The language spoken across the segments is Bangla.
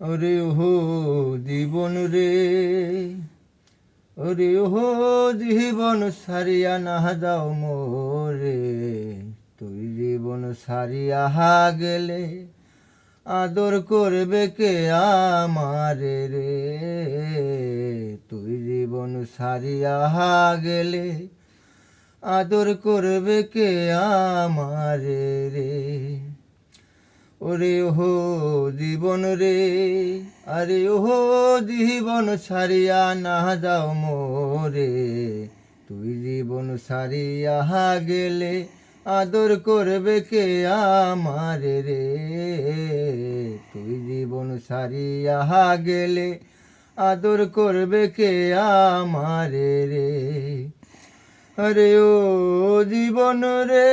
ওরে ওহো জীবন রে, ওরে ওহো জীবন সারিয়া না যাও মোরে। তুই জীবন সারিয়া গেলে আদর করবে কে আমারে রে। তুই জীবন সারিয়া গেলে আদর করবে কে আমারে রে। ওরে ওহো জীবন রে, আরে ওহো জীবন সারিয়া না যাও মোরে। তুই জীবন সারিয়া গেলে আদর করবে কে আমারে রে। তুই জীবন সারিয়া গেলে আদর করবে কে আমারে রে। আরে ও জীবন রে,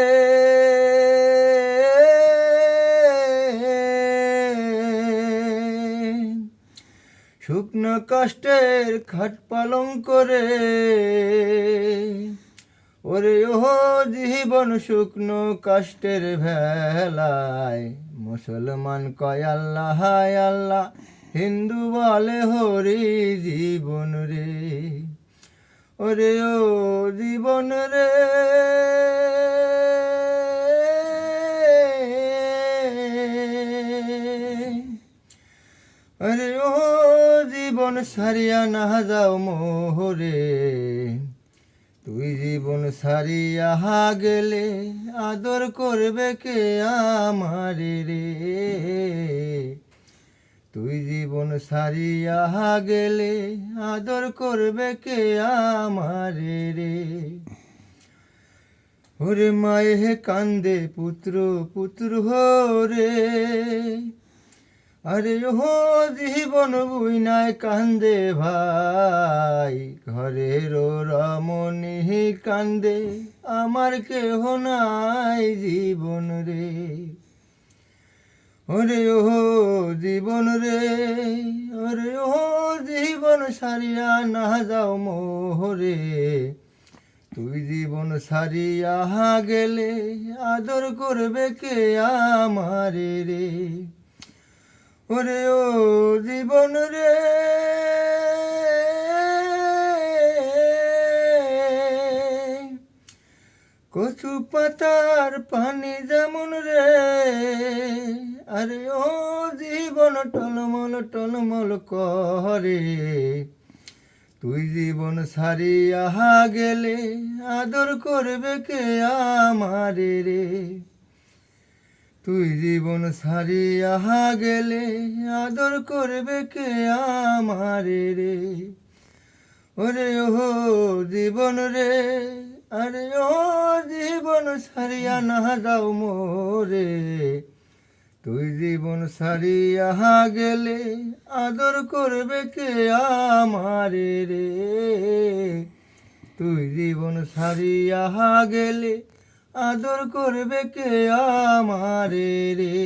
শুকনো কষ্টের খাট পালং করে। ওরে ও জীবন শুকনো কষ্টের ভেলায় মুসলমান কয় আল্লাহ আল্লাহ, হিন্দু বলে হরি জীবন রে। ওরে ও জীবন রে, আরে ও জীবন সারিয়া না যাও মোরে। তুই জীবন সারিয়া গেলে আদর করবে কে আমারে রে। তুই জীবন সারিয়া গেলে আদর করবে কে আমারে রে। ওরে মায়ে কান্দে পুত্র পুত্র হরে, আরে ও জীবন বুইনায় কান্দে ভাই। ঘরের রমণী কান্দে আমার কেহ নাই জীবন রে। ওরে ও জীবন রে, ওরে ও জীবন সারিয়া না যাও মোরে। তুই জীবন সারিয়া গেলে আদর করবে কে আমারে রে। ওরে ও জীবন রে, কচু পাতার পানি যেমন রে। আরে ও জীবন টলমল টলমল করে। তুই জীবন সারিয়া গেলে আদর করবে কে আমারে রে। তুই জীবন সারিয়া গেলে আদর করবে কে আমারে রে। ওরে ও জীবন রে, আরে ও জীবন সারিয়া না যাও মোরে। তুই জীবন সারিয়া গেলে আদর করবে কে আমারে রে। তুই জীবন সারিয়া গেলে আদর করবে কে আমারে রে।